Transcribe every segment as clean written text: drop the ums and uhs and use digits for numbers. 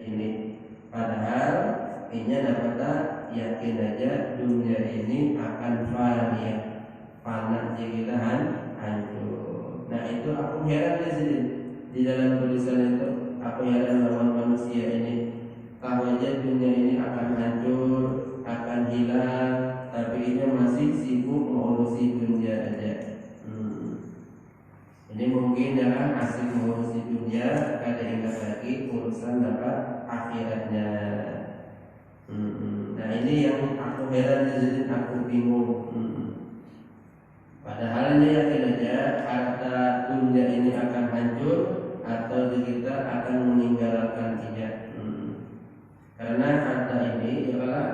ini. Padahal ini dapat yakin aja dunia ini akan fana, fana jika hancur. Nah itu aku heran di dalam tulisan itu, aku heran lawan manusia ini. Tahu aja dunia ini akan hancur, akan hilang, tapi ini masih sibuk mengurusi dunia aja. Ini mungkin ya kan asik mengurusi dunia, kada ingat lagi urusan dapat akhiratnya. Nah ini yang aku heran, jadi aku bingung. Padahal ini yakin aja harta dunia ini akan hancur atau kita akan meninggalkannya. Karena harta ini adalah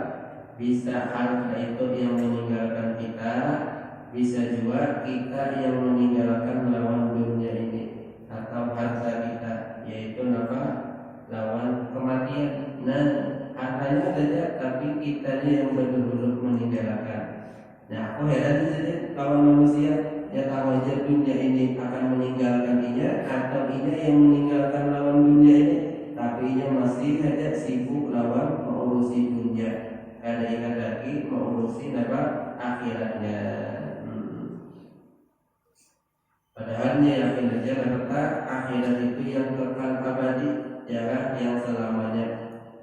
bisa harta itu yang meninggalkan kita, bisa juga kita yang meninggalkan lawan dunia ini, atau harta kita yaitu apa? Lawan kematian. Nah, hartanya saja tapi kitanya yang betul-betul meninggalkan. Nah, aku heran saja lawan manusia ya tahu aja dunia ini akan meninggalkan inya atau inya yang meninggalkan lawan dunia ini, tapi inya masih saja sibuk lawan mengurusi dunia. Ada ingat lagi mengurusi apa? Akhiratnya. Padahalnya yakin aja kata akhirat itu yang kekal abadi, ya yang selamanya.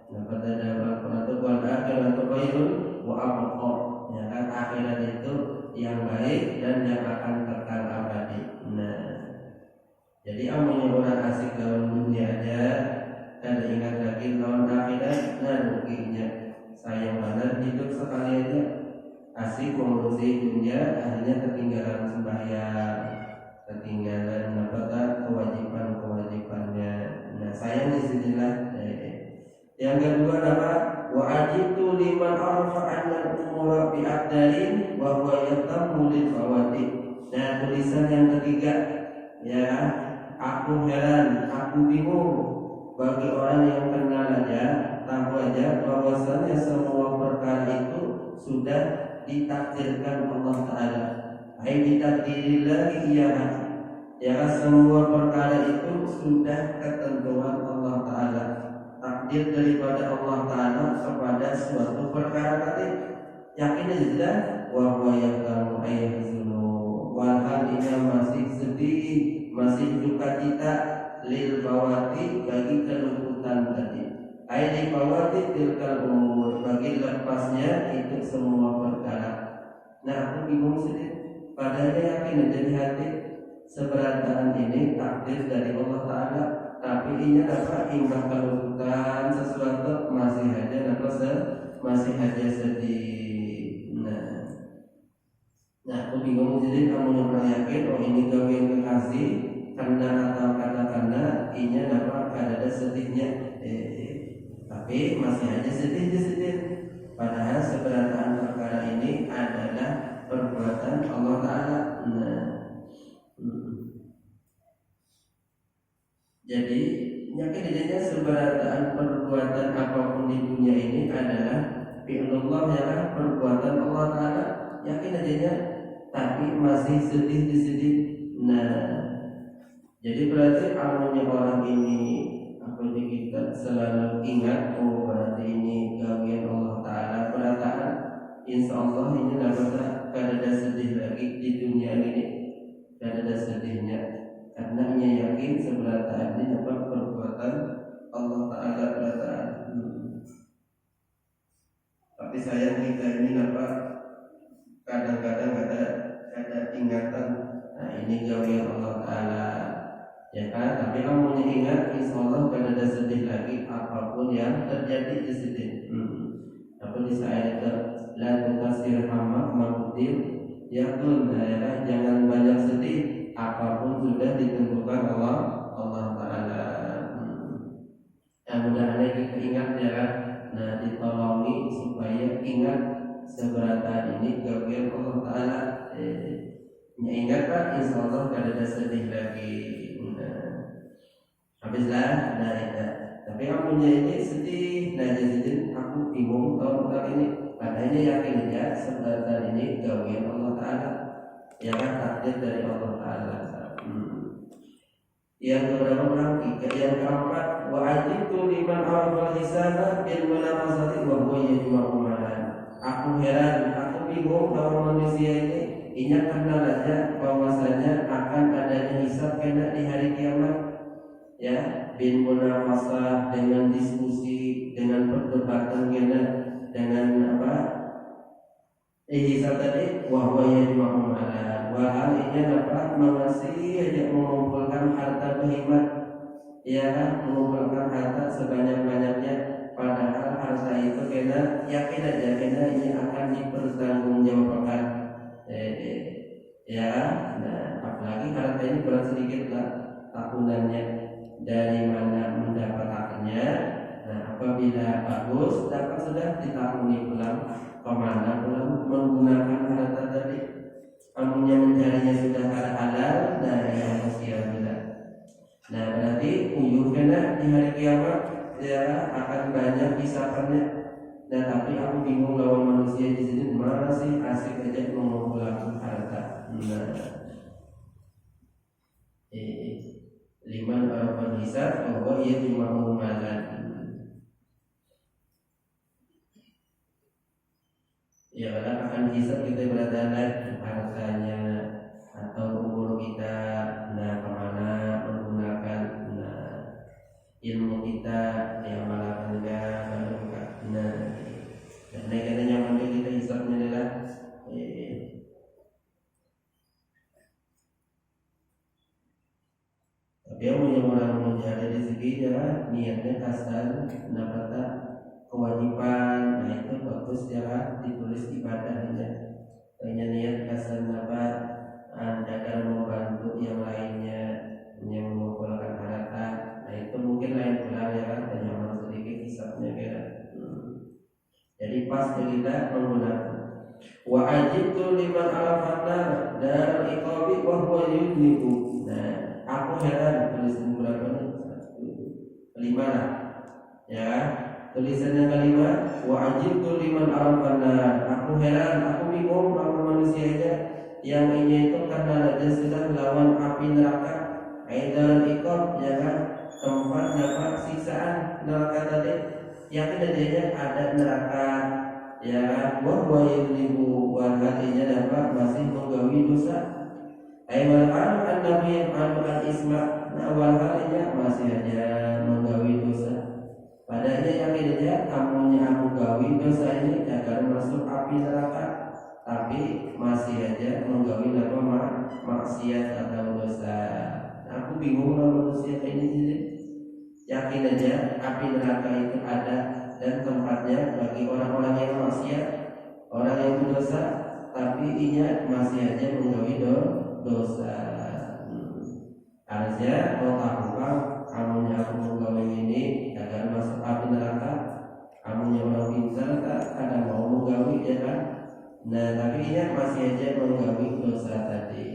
Nah pada dalam Al-Quran itu wal akhiratu khairun wa abqa. Ya kan akhirat itu yang baik dan yang akan kekal abadi. Nah, jadi amunnya orang asik lawan dunia aja, dan ingat lagi lawan akhirat, nah ruginya. Sayang banget hidup sekali aja asik mengurusi dunia, akhirnya ketinggalan sembahyang, ketinggalan kewajiban-kewajibannya. Nah sayang disinilah. Yang kedua apa? Wa ajitu liman arafa anna umura bi aqdarin wa huwa yatammu lil fawati. Nah tulisan yang ketiga, ya aku heran, aku bingung bagi orang yang kenal aja, tahu aja bahwasannya semua perkara itu sudah ditakdirkan Allah Ta'ala. Hai ditakdirillah ya semua perkara itu sudah ketentuan Allah Ta'ala, takdir daripada Allah Ta'ala kepada suatu perkara tadi. Yakin aja bahwa yang kamu ayat zulu walhalinya masih sedih, masih duka cita lil bawati bagi kelembutan tadi. Ayat bawati tilkal umur bagi lepasnya itu semua perkara. Nah aku bingung sedih. Padahal yakin aja di hati seberantakan ini takdir dari Allah Ta'ala, tapi ini apa imbang kelembutan sesuatu masih aja masih aja sedih. Nah aku bingung jadi kamu yang yakin oh ini gawe kekasih karena atau karena ini dapat ada sedihnya, tapi masih aja sedih. Padahal seberantakan perkara ini adalah perbuatan Allah Ta'ala. Jadi yakin adanya seberantakan perbuatan apapun di dunia ini adalah fi'lullah, ya kan, perbuatan Allah Ta'ala. Yakin adanya tapi masih sedih. Nah jadi berarti amalnya orang ini apa kita selalu ingat oh berarti ini gawean Allah Ta'ala berataan. Insya Allah ini dapat kada sedih lagi di dunia ini, kada sedihnya karena ia yakin seberataan ini dapat perbuatan Allah Ta'ala berataan. Tapi sayang kita ini dapat kadang-kadang ada ingatan, nah ini gawean Allah Ta'ala, ya kan? Tapi kamu ingat insya Allah kada ada sedih lagi apapun yang terjadi di sini. Apa di ayat itu la tukasir hamak makudir yakun, ya kan? Jangan banyak sedih apapun sudah ditentukan Allah Ta'ala. Yang mudah-mudahan kita ingat ya kan. Nah ditolongi supaya ingat seberata ini gawean Allah Ta'ala. Ingat Pak, insya Allah kada ada sedih lagi. Habislah, nah ya. Tapi kamunya ini sedih, nah jadi aku bingung tahun ini. Padahal yakin ya seberata ini gawean Allah Ta'ala, ya kan, takdir dari Allah Ta'ala. Yang keberapa lagi? Yang keempat, wa ajibtu liman arafal hisana bil munafasati wa huwa yajma'u malan. Aku heran, aku bingung kalau manusia ini ingat kenal aja bahwasanya akan adanya hisab kena di hari kiamat, ya, bin munafasah, dengan diskusi, dengan perdebatan kena, dengan apa? Hisab tadi wa huwa yajma'u malan. Walhal ini dapat masih aja mengumpulkan harta berhemat, ya kan, mengumpulkan harta sebanyak-banyaknya, padahal harta itu kena yakin aja kena ini akan dipertanggungjawabkan, ya. Nah, apalagi harta ini berat sedikit lah tahunannya, dari mana mendapatkannya. Nah, apabila bagus dapat sudah ditahuni pulang, kemana pulang menggunakan harta tadi. Kamunya mencarinya sudah halal, nah yang manusia bilang. Nah, berarti uyuh kena di hari kiamat, ya, akan banyak hisapannya. Nah, tapi aku bingung lawan manusia di sini masih asik aja mengumpulkan harta. Nah, liman arafal hisab bahwa ia cuma malan. Ya, karena akan hisab kita berada hartanya atau umur kita, nah kemana menggunakan, nah ilmu kita yang malakannya menentukan, nah dan naiknya yang penting kita hisabnya adalah tapi yang punya orang menjadi rezekinya niatnya kasar dapat kewajiban, nah itu bagus ya ditulis ibadahnya. Hanya niat kasar dapat agar membantu yang lainnya yang mengumpulkan harta, nah itu mungkin lain pula ya kan, dan nyaman sedikit hisapnya kira. Jadi pas kita menggunakan wa ajibtu liman alafanna dar iqabi wa huwa yudniku. Nah, aku heran, tulisan berapa nih? 5 lah, ya. Tulisan yang kelima, wa ajibtu liman alafanna. Aku heran, aku bingung sama manusianya yang ini itu karena dia sudah melawan api neraka, aidal iqab, ya kan, tempat dapat siksaan neraka tadi. Yakin adanya ada neraka, ya kan, wa yudniku, wa hatinya dapat masih menggawi dosa. Aiwal an-nabi al-isma, nah wal hatinya masih aja menggawi dosa. Padahal yakin aja kamunya aku gawi dosa ini agar masuk api neraka, tapi masih aja menggawi nama maksiat atau dosa. Aku bingung kalau manusia ini jadi yakin aja api neraka itu ada dan tempatnya bagi orang-orang yang maksiat, orang yang berdosa, tapi inya masih aja menggawi dosa. Harusnya mau tahu kamunya aku menggawi ini agar masuk api neraka, kamunya orang pintar tak kadang mau menggawi, ya kan. Nah, tapi inya masih aja menggawi dosa tadi.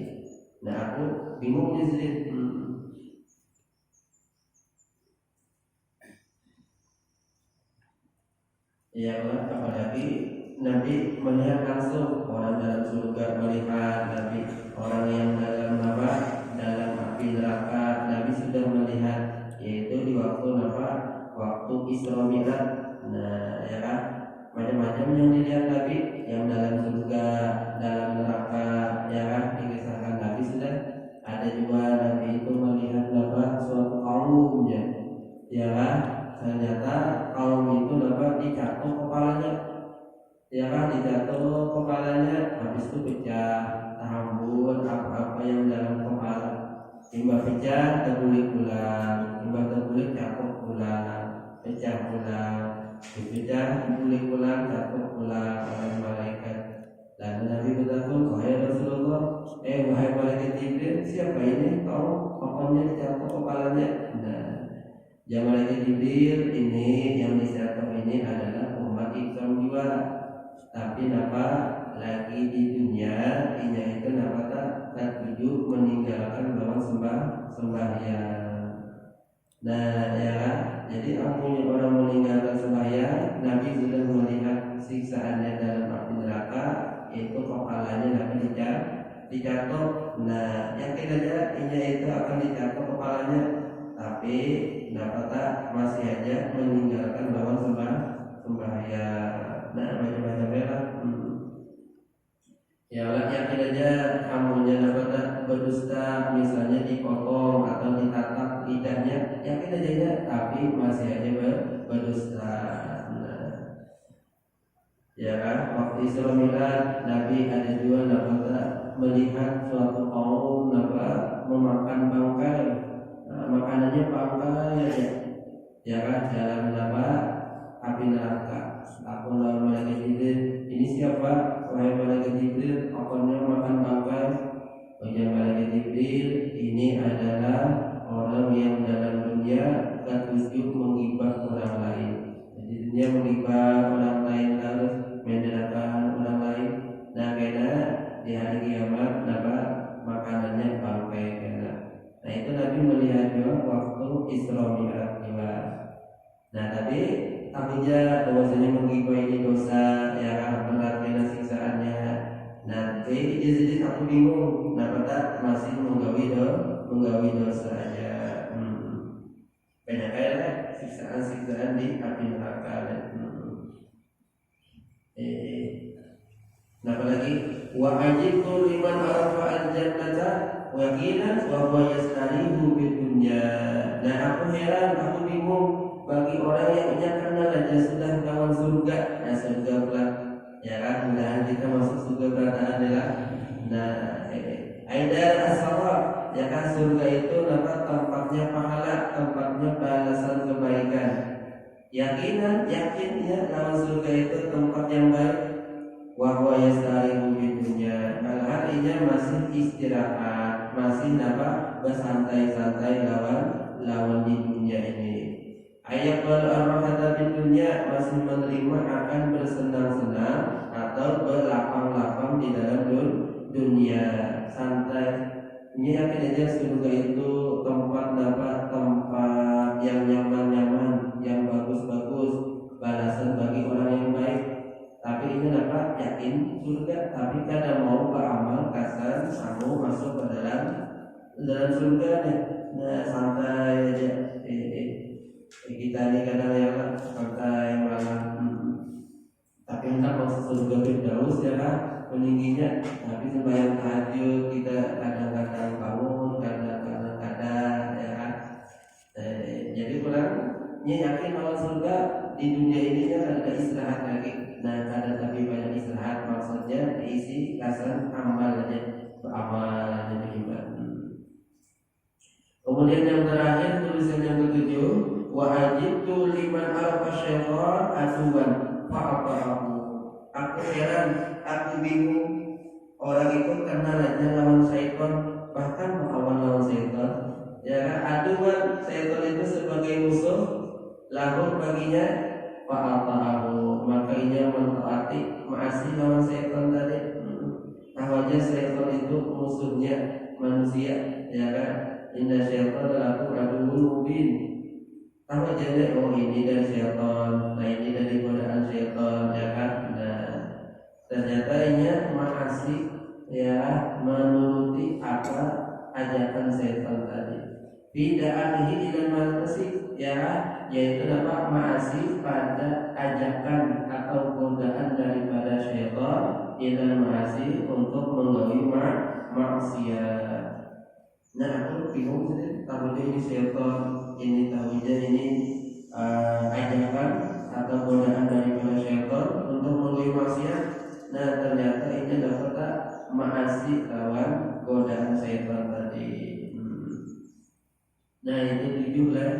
Nah, aku bingung di sini. Ya Allah, apalagi Nabi melihat langsung orang dalam surga, melihat Nabi orang yang dalam dalam api neraka, Nabi sudah melihat, yaitu di waktu waktu Isra Mi'raj. Nah, ya kan, macam-macam yang dilihat Nabi, yang dalam surga, dalam neraka, ya kan, dikisahkan Nabi sudah. Ada juga Nabi itu melihat suatu kaumnya, ya kan. Ternyata kaum itu dapat dijatuh kepalanya, ya kan, dijatuh kepalanya, habis itu pecah tahambur apa-apa yang dalam kepala, timbal pecah terguling pulang, timbal terguling jatuh pulang, pecah pulang, dipecah terguling pulang, jatuh pulang oleh malaikat. Dan Nabi berkata, wahai Rasulullah, wahai malaikat Jibril, siapa ini kau pokoknya dijatuh kepalanya? Nah, ya malaikat Jibril ini yang dijatuh ini adalah umat Islam juga, tapi napa lagi di dunia ini itu napa tak tujuh meninggalkan lawan sembahyang. Nah, ya, jadi ampun orang meninggalkan sembahyang, Nabi sudah melihat siksaannya dalam api neraka, itu kepalanya Nabi dijatuh. Nah, yakin aja ini itu akan dijatuh kepalanya tapi dapat masih aja meninggalkan lawan sembahyang. Nah macam-macam lah. Ya Allah yakin aja kamunya dapat berdusta, misalnya dipotong atau ditatak lidahnya, yakin aja ya, tapi masih aja berdusta. Ya kan, waktu Isra Mi'raj Nabi ada juga dapat melihat suatu kaum memakan bangkai, makanannya bangkai ya kan, dalam api neraka. Aku lawan malaikat Jibril, ini siapa? Wahai malaikat Jibril, akannya makan bangkai. Wahai malaikat Jibril, ini adalah orang yang dalam dunia tertujuh menggibah orang lain. Jadi dunia menggibah orang lain terus mendengarkan orang lain. Nah karena di hari kiamat makanannya bangkai karena. Nah itu Nabi melihatnya waktu Isra Mi'raj. Nah tapi takutnya bahwasanya menggibah ini dosa, ya kan, beratnya siksaannya. Nah jadi aku bingung, kenapa masih menggawi dosa aja. Banyak kayak siksaan di api neraka. Nah apalagi wa ajibtu liman arafa al-jannata wa qila wa huwa yastarihu bid dunya. Nah aku heran, aku bingung bagi orang yang menyatakan aja sudah kawan surga. Nah surga pula, ya kan, mudah kita masuk surga berada adalah. Nah aidar as-sawab, ya kan, surga itu tempatnya pahala, tempatnya balasan kebaikan. Yakin ya kawan surga itu tempat yang baik. Wa huwa yastarihu bid dunya, hal-halnya masih istirahat, masih bersantai-santai lawan di dunia ini. Ayat wal-arhata bid dunya, masih menerima akan bersenang-senang atau berlapang-lapang di dalam dunia, santai. Ini yakin aja surga itu tempat yang nyaman-nyaman, yang bagus-bagus, balasan bagi orang yang baik. Tapi ini yakin surga, tapi kadang mau beramal kasar, kamu masuk ke dalam surga nih. Nah santai aja. Kita ini kadang ya santai malam. Tapi entah masuk surga Firdaus ya kan, peningginya. Tapi sembahyang tahajud kita kadang-kadang bangun, kadang-kadang ya kan. Jadi kurangnya yakin bahwa surga di dunia ini kan ada istirahat lagi. Nah ada tapi banyak istirahat, maksudnya diisi kasar amal aja, beramal aja beriman. Kemudian yang terakhir, tulisan yang ketujuh, wa ajibtu liman arafa syaitan atuban fa'atahu. Aku heran, aku bingung, orang itu kenal aja lawan syaitan, bahkan melawan lawan syaitan. Ya kan, aduan syaitan itu sebagai musuh, lalu baginya fa'atahu, maka ia mentaati maasi lawan syaitan tadi. Tahu aja syaitan itu musuhnya manusia, ya kan. Inna syaitan lakum aduwwun mubin. Tahu aja deh, oh ini dari syaitan, nah ini dari godaan syaitan, ya kan. Nah ternyata ini maasi, ya, menuruti apa ajakan syaitan tadi. Tidak alihi ilan malkasi, ya, yaitu maasi pada ajakan atau godaan daripada syaitan, ilan maasi untuk menggawi maksiat. Nah aku bingung sih, tahu ini syaitan, ini tahunya ini ajakan atau godaan daripada syaitan untuk menggawi maksiat. Nah ternyata ini dapat maasi lawan godaan syaitan tadi. Nah itu 7 lah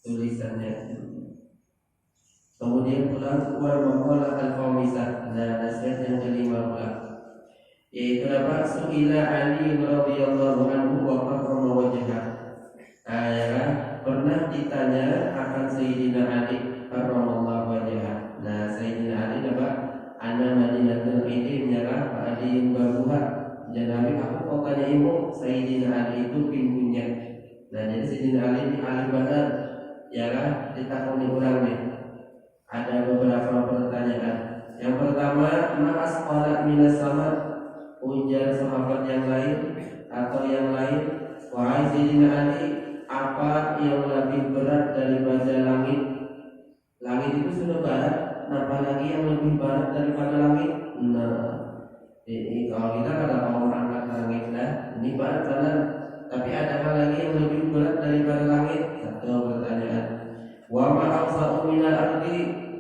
tulisannya. Kemudian pulang wal maqalah al-khamisah. Nah nasihat yang kelima pula, yaitu su'ila Ali radhiyallahu anhu wa qarrama wajhah. Pernah ditanya akan Sayyidina Ali karramallahu wajhah. Nah Sayyidina Ali ana Madinatul Ilm, ya Pak Ali babuha. Jadi aku kotanya ibu, Sayyidina Ali itu pintunya. Nah jadi Sayyidina Ali ini ahli badar, ya kan, ditakoni orang nih. Ada beberapa pertanyaan. Yang pertama, ma'as qala minas sama, ujar sahabat yang lain atau yang lain, wahai Sayyidina Ali, apa yang lebih berat daripada langit? Langit itu sudah berat, apalagi yang lebih berat daripada langit? Nah, ini kalau kita kada mau angkat langit lah, ini berat benar. Tapi ada hal lagi yang lebih berat daripada langit? Satu pertanyaan. Wa ma awsa'u minal ardi,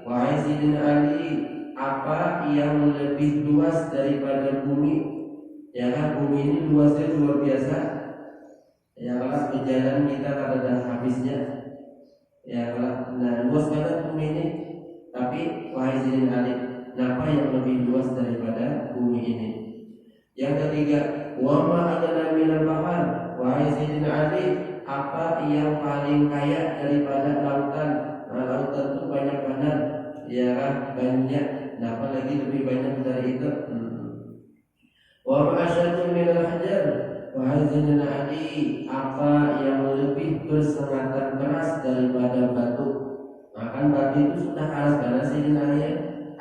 wahai Sayyidina Ali, apa yang lebih luas daripada bumi? Ya kan, bumi ini luasnya luar biasa. Ya kalau berjalan kita kada ada habisnya. Ya kalau luas banget bumi ini. Tapi wahai Sayyidina Ali, apa yang lebih luas daripada bumi ini? Yang ketiga, wa ma adana minal bahar, wahai Sayyidina Ali, apa yang paling kaya daripada lautan? Nah, lautan itu banyak banget. Ya kan, banyak. Apalagi lebih banyak dari itu. Wa ma asyaddu minal hajar, wahai Sayyidina Ali, apa yang lebih bersengatan keras daripada batu? Makan batu itu sudah keras banget Sayyidina Ali.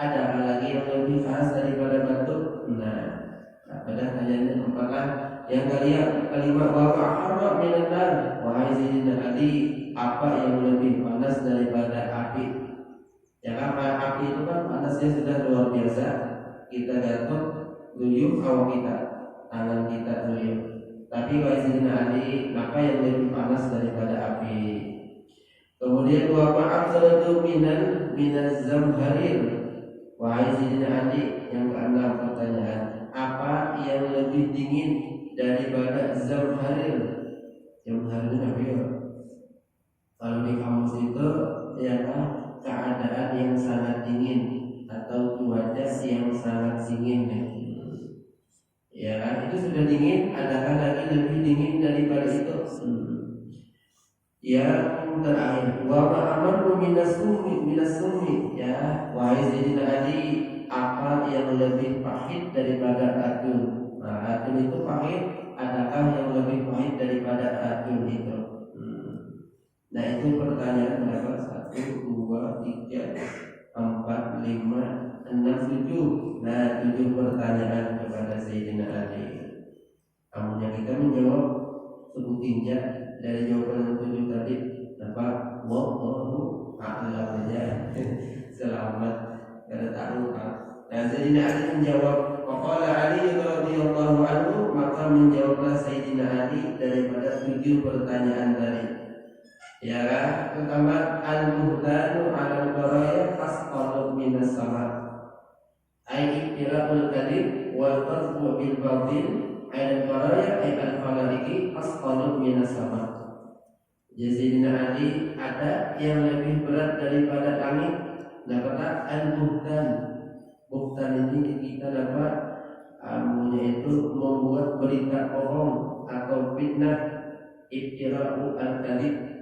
Ada apa lagi yang lebih keras daripada batu? Nah, pada tanyaan empat lah. Yang kelima, wa ma harra minan nar, wahai Sayyidina Ali, apa yang lebih panas daripada api? Ya kan, api itu kan panasnya sudah luar biasa. Kita jatuh luyuh awak kita, tangan kita luyuh. Tapi wahai Sayyidina Ali, apa yang lebih panas daripada api? Kemudian wa ma'afsadu minaz zamharir, wahai Sayyidina Ali, yang keenam pertanyaan, apa yang lebih dingin daripada zamharir? Zamharir apa ya? Kalau di kamus itu ya kan, keadaan yang sangat dingin atau cuaca yang sangat dingin. Ya kan, itu sudah dingin, adakah lagi lebih dingin daripada itu? Yang terakhir, wa ma'amaru minas summi, ya wahai Sayyidina Ali, apa yang lebih pahit daripada racun? Nah, racun itu pahit, adakah yang lebih pahit daripada racun itu? Nah, itu pertanyaan berapa? 1, 2, 3, 4, 5, 6, 7. Nah, 7 pertanyaan kepada Sayyidina Ali. Amunnya kita menjawab suku tinjak dari jawaban yang 7 tadi, apa? Wallahu a'lam saja. Selamat kada tahu kan. Dan Sayyidina Ali menjawab, faqala Ali radhiyallahu anhu, maka menjawablah Sayyidina Ali daripada 7 pertanyaan tadi. Ya kan? Pertama, al-buhtanu 'ala al-baraya asqalu minas sama. Ai ibtila'ul kadhib wal qadhfu bil batil 'ala al-baraya ay al-khalaiqi asqalu minas sama. Jadi Ali, ada yang lebih berat daripada langit. Nah, kata al-buhtan. Buhtan ini kita dapat yaitu membuat berita bohong atau fitnah, ibtila'u al-kadhib.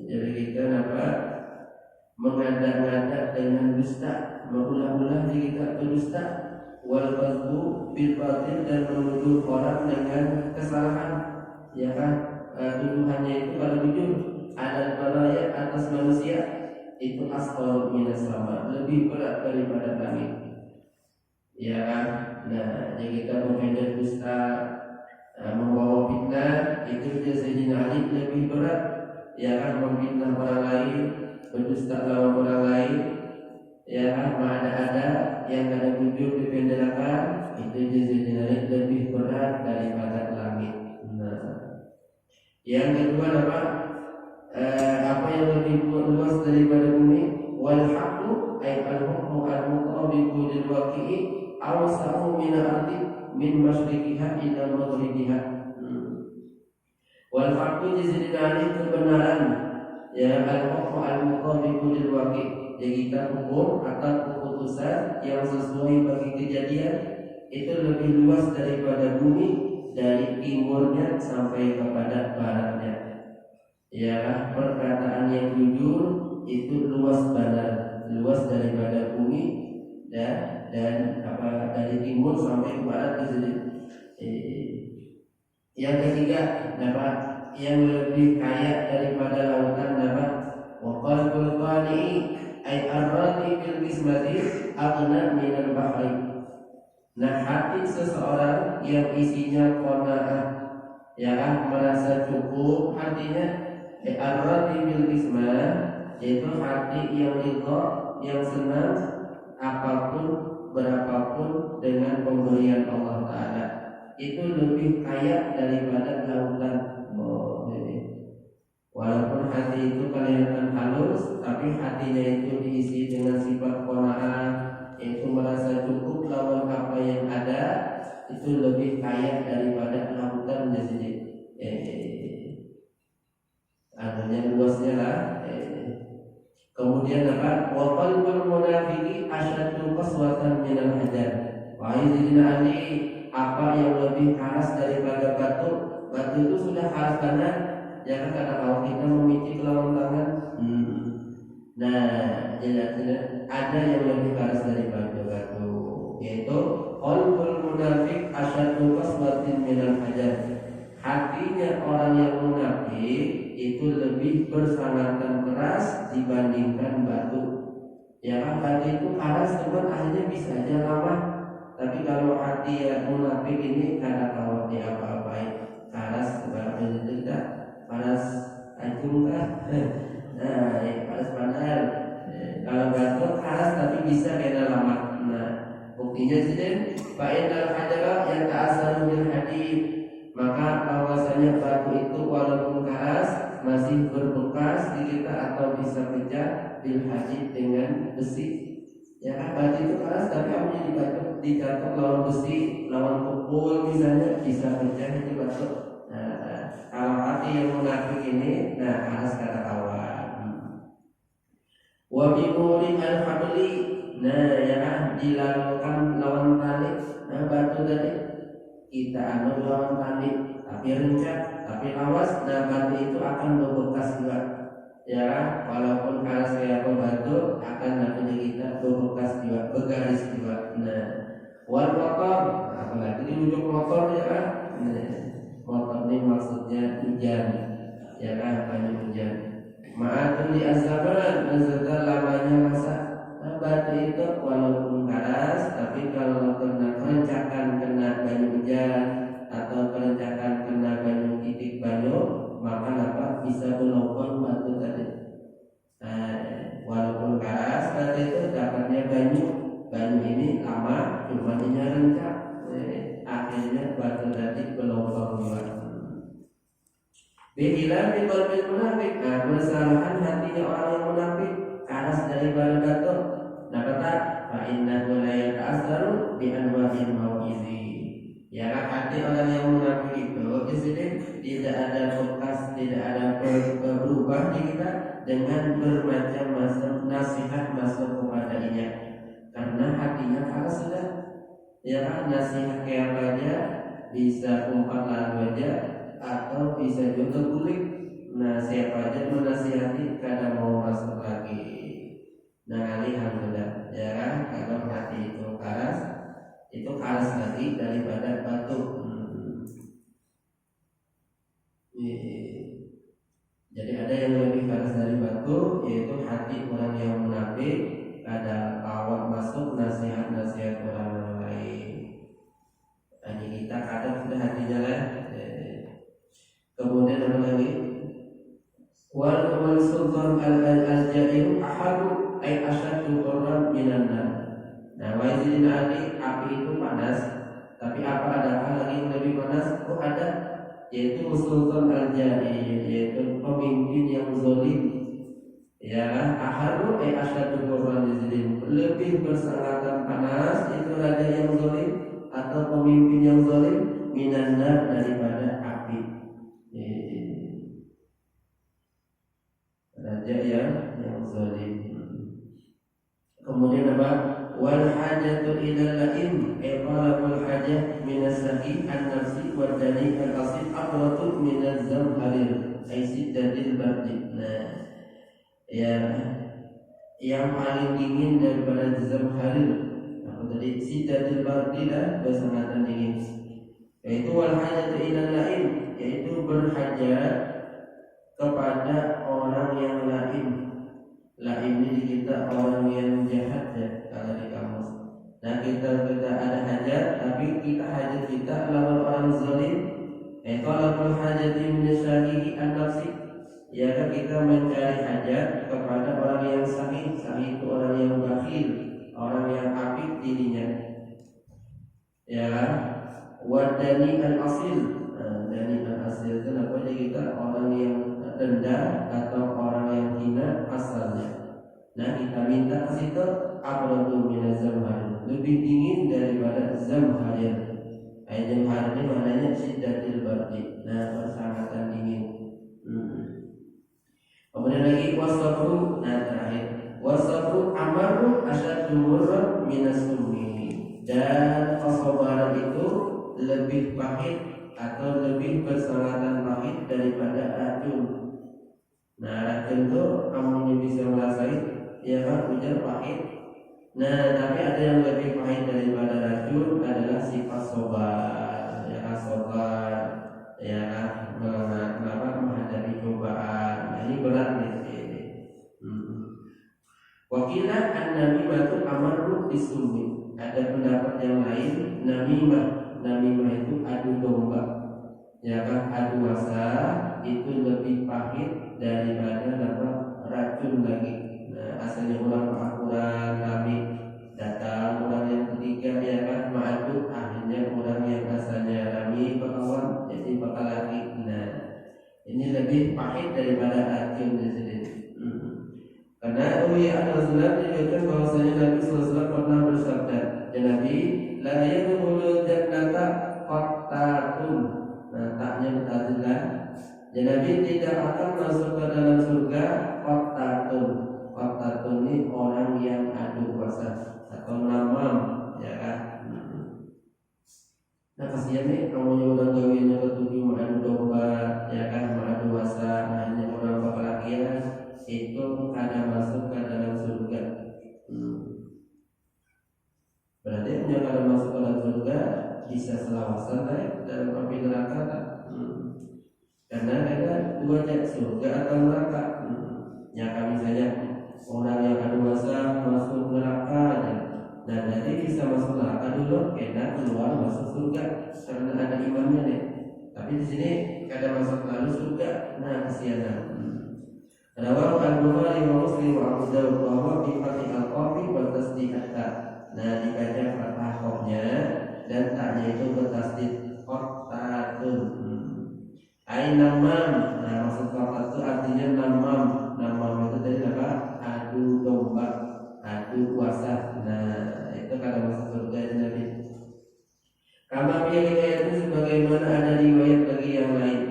Jadi kita dapat mengada-ngada dengan dusta, mengulah-ulah diri kita berdusta, wal qadhfu bil batil, dan menuduh orang dengan kesalahan. Ya kan, tuduhannya itu kalau jujur ada balaya atas manusia, itu asqal minas sama, lebih berat daripada langit. Ya kan, nah jadi kita menghindar dusta, membawa fitnah, itu Sayyidina Ali lebih berat. Ya kan, memfitnah orang lain, berdusta lawan orang lain, ya kan, ada yang ada jujur dipenderakan, itu Sayyidina Ali lebih berat daripada langit. Nah, yang kedua apa yang lebih luas daripada bumi? Wal haqqu ay al-hukmu al-mutabiqu lil waqi'i awsa'u min al-ardi min masyriqiha ila maghribiha. Wal haqqu jizidina kebenaran, ya al-hukmu al-mutabiqu lil waqi', jadi kita hukum atau keputusan yang sesuai bagi kejadian itu lebih luas daripada bumi, dari timurnya sampai kepada baratnya. Ya, perkataan yang jujur itu luas banget, luas daripada bumi dan dari timur sampai ke barat di sini. Yang ketiga, yang lebih kaya daripada lautan, wa qalbul qani ay arrati bil qismati aghna min al-bahri. Nah, hati seseorang yang isinya qanaah, ya kan, merasa cukup hatinya. Ar-radi bil ismah, yaitu hati yang ridha, yang senang apapun berapapun dengan pemberian Allah Ta'ala, itu lebih kaya daripada lautan. Walaupun hati itu kelihatan halus, tapi hatinya itu diisi dengan sifat qanaah, yaitu merasa cukup lawan apa yang ada, itu lebih kaya daripada lautan. Jadi artinya luasnya lah. Kemudian apa? Wa qalbul munafiqi asyaddu qaswatan minal hajar. Wa izidina ali, apa yang lebih keras daripada batu? Batu itu sudah keras banget. Jangan kata kalau kita memicik lawan tangan. Nah, ada yang lebih keras daripada batu, yaitu qalbul munafiq asyaddu qaswatin minal hajar. Hatinya orang yang munafik itu lebih bersangatan keras dibandingkan batu. Ya kan, batu itu keras teman, akhirnya bisa aja lama. Tapi kalau hati yang munafik ini kada tahu dia apa-apain. Keras seberapa itu tidak panas acung kah? Nah, panas padahal. Kalau batu keras tapi bisa kena lama. Nah, buktinya sih fa'inal hajara yang ta'asaru bil hadid, maka bahwasanya batu itu walaupun keras masih berbekas di kita atau bisa pecah bil hadid dengan besi. Ya kan, batu itu keras tapi apabila dicatok lawan besi, lawan pukul misalnya, bisa pecah itu batu. Nah, kalau hati yang munafik ini, nah keras kata kawan. Wa bimuri al-habli, nah ya kan, dilakukan lawan tali. Nah, batu tadi kita anu lawan tali tapi rencak, tapi lawas, nah batu itu akan berbekas juga. Ya kan, walaupun keras kayak batu akan nanti kita berbekas juga, bergaris juga. Nah, wal motor, apalagi di ujung motor ya kan. Nah, motor ini maksudnya hujan, ya kan, banyak hujan. Ma'atun di azaban, beserta lamanya masa. Nah, batu itu walaupun keras, tapi kalau kena kerencakan, kena banyu hujan, atau kerencakan kena banyu titik banyu, maka apa bisa melopon batu tadi. Nah, walaupun keras, batu itu dapatnya banyu ini lama, cuma ini rencak, akhirnya batu tadi melopon juga. Bila di qalbil munafik, nah kesalahan hatinya orang yang munafik keras daripada batu. Nah kata fa innahu la yata'assaru bi anwa'il mau'izi. Ya kan, hati orang yang munafik itu tidak ada bekas, tidak ada berubah di kita dengan bermacam-macam nasihat masuk kepadanya, karena hatinya keras sudah. Ya kan, nasihat kayak apa aja, bisa umpat lalu aja, atau bisa juga kulik. Nah, siapa aja menasihati kadang mau masuk lagi. Nah, alhamdulillah, ya kan, kalau hati itu keras lagi daripada batu. Jadi ada yang lebih keras dari batu, yaitu hati orang yang munafik, kada kawan masuk nasihat-nasihat orang lain. Hanya kita kadang sudah hatinya lah. Kemudian apa lagi? Wal sultan al-ja'ir ahadu ay asyaddu qurran minan nar. Nah, wajibin api itu panas, tapi apa adakah lagi yang lebih panas? Oh ada, yaitu sultan al-ja'ir, yaitu pemimpin yang zalim. Ya, ahadu ay asyaddu qurran, lebih bersangatan panas itu raja yang zalim atau pemimpin yang zalim minan nar, daripada api. Raja yang zalim. Kemudian apa? Wal hajatu ila la'im iqalabul hajah minas sahi an-nafsi wa dani al-asid aqratu minaz zamharir ay siddatil bardi. Nah, ya, yang paling dingin daripada zamharir, apa tadi, siddatil bardi lah, bersangatan dingin. Yaitu wal hajatu ila la'im, yaitu berhajat kepada orang yang lain. Lain ini kita orang yang jahat ya, kalau di kamus. Nah, kita ada hajat, tapi kita hajat kita lawan orang zalim, talabul hajati min syarihi an-nafsi, ya kita mencari hajat kepada orang yang sahih. Sahih itu orang yang bakhil, orang yang apik dirinya, ya. Wadani al-asil, dani al-asil itu apa? Jadi kita orang yang rendah atau orang yang hina asalnya. Nah kita minta ke situ abradu min zamharir, lebih dingin daripada zamharir. Zamharir ini maknanya syiddatil bardi, nah persangatan dingin. Kemudian lagi wasabru, nah terakhir wasabru amaru asyaddu murran minas summi, dan kesabaran itu lebih pahit atau lebih bersangatan pahit daripada racun. Nah racun itu kamu bisa merasakan, ya kan, ujar pahit. Nah tapi ada yang lebih pahit daripada racun adalah sifat sobar, ya kan, sobar, ya kan, menghadapi cobaan. Nah ini berat nih. Wakilah an-namimatu amaru bisumi. Ada pendapat yang lain, namimah itu adu domba, ya kan, adu wasa itu lebih pahit daripada racun lagi. Nah asalnya orang akuran kami datang orang yang ketiga, ya kan, ma'adu, akhirnya orang yang asalnya rami bakawan jadi bakal lagi. Nah ini lebih pahit daripada racun di sini. Karena Rasulullah diriwayatkan bahwasanya Nabi SAW pernah bersabda, ya Nabi, la yadkhulul jannata qattatun. Nah taknya bertazillah, ya Nabi tidak akan masuk ke dalam surga qattatun. Qattatun ini orang yang adu kuasa atau namam, ya kan. Nah kasihan nih kamu udah gawinnya ketujuh mengadu domba, ya kan, mengadu wasa. Nah ini orang bakalakian itu kada masuk ke dalam surga. Berarti punya kada masuk ke dalam surga bisa selawasan naik dalam api neraka tak? Karena ada dua jenis, surga atau neraka. Ya kami saja orang yang adu wasa masuk neraka aja. Nah berarti bisa masuk neraka dulu, kena keluar masuk surga karena ada imannya nih. Tapi di sini kada masuk lalu surga. Nah kasihan. Rawahu al-Bukhari wa Muslim wa Abu Dawud wa fi fathil al-qafi wa tasdid ta. Nah dibaca fathah qafnya dan ta'nya itu bertasdid qattatun. Ai namam. Nah maksud qattat itu artinya namam. Namam itu dari apa? Adu domba, adu kuasa. Nah itu kada masuk surga Nabi. Kama biya riwayat itu sebagaimana ada riwayat bagi yang lain.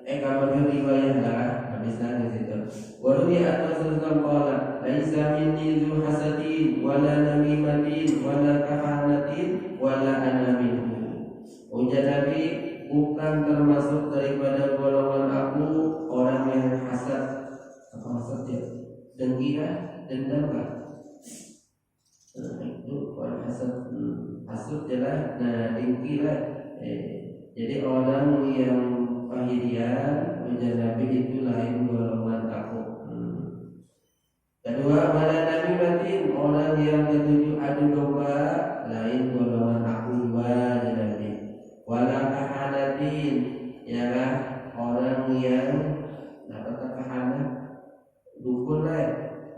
Kama biya riwayat lah. Habislah di situ. Waruwi Rasulullah qala laisa minni dzu hasadin wala namimatin wala kahanatin wala ana minhu. Ujar Nabi, bukan termasuk daripada golongan aku orang yang hasad. Apa hasad ya? Dengki lah, dendam lah. Itu orang hasad. Hasud jelas, nah dengki lah. Jadi orang yang pahirian, ujar Nabi, itu lain golongan aku. Kedua, wala namimatin, orang yang ketujuh adu domba, lain golongan aku juga, ujar Nabi. Wala kahanatin, ya kan, orang yang kata kahana dukun lah.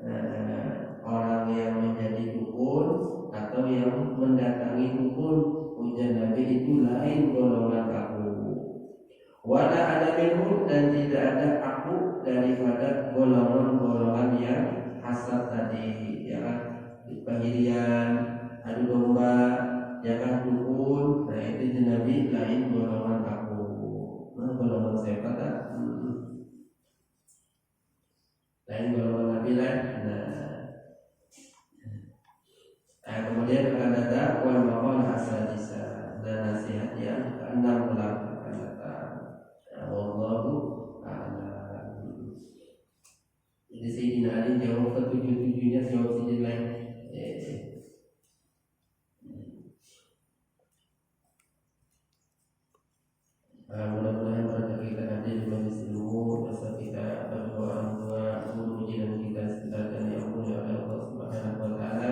Nah, orang yang menjadi dukun atau yang mendatangi dukun, ujar Nabi, itu lain golongan aku. Wala ada minhum, dan tidak ada aku daripada golongan-golongan yang hasad tadi, ya kan, pahirian, adu domba, ya kan, dukun. Nah itu Nabi lain golongan aku. Nah golongan saya kata lain golongan Nabi lain. Nah kemudian akan datang wal maqal asadisa, dan nasihat yang keenam akan datang. Wallahu a'lam. Jadi Sayyidina Ali jawab ketujuh-tujuhnya, jawab Sayyidina lain. Mudah-mudahan pada kita hadir di majelis ilmu, dosa kita, kedua orang tua, guru ujian kita sekalian yang mulia oleh Allah Subhanahu wa taala,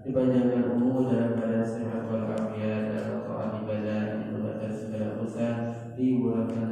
dipanjangkan umur dalam badan sehat walafiat, dan taat ibadah, dimudahkan segala usaha, dimurahkan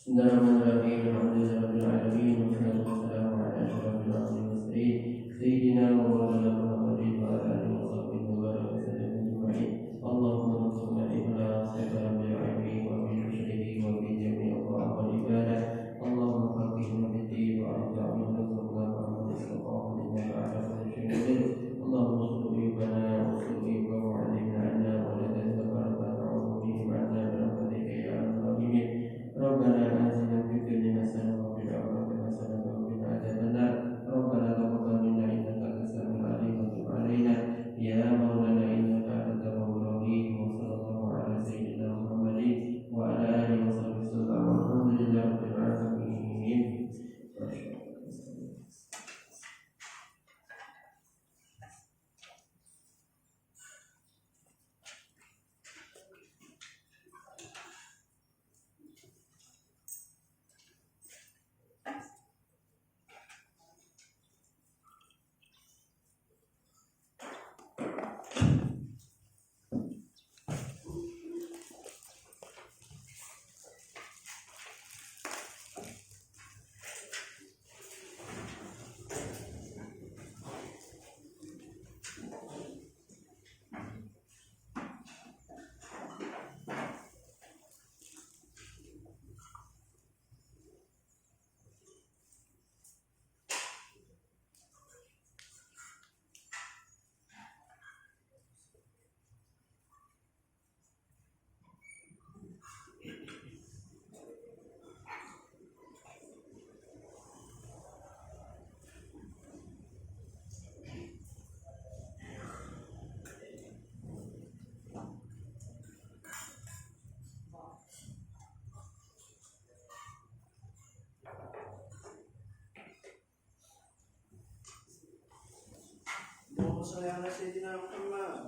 Bismillahirrahmanirrahim. Alhamdulillahirabbil alamin. Wassalatu wassalamu ala asyrofil mursalin sayyidina wa maulana Muhammadin wa ala alihi wa sahbihi wa baraka wa sallam ajma'in. Allahumma rzuqna ikhlasa bil ilmi wa bil syirki wa bi jami'i aqwal ibadah. Allahumma faqihna fid din wa a'lamna warzuqna fahmal istiqamah innaka ala kulli syai'in qadir. Allahumma salli bana wa sallim wa 'allimna anna wa la tabaraka ta'awun bihi ma'na bi rahmatika ya arhamar rahimin. Rabbana atina fid dunya hasanah wa fil akhirati hasanah wa qina adzabannar. Rabbana taqabbal minna innaka antas samiul alim wa tub 'alaina ya maulana innaka antat tawwabur rahim. Wa sallallahu ala sayyidina Muhammadin wa ala alihi wa sahbihi wasallam. Alhamdulillahirabbil alamin. Allahumma shalli ala sayyidina Muhammad.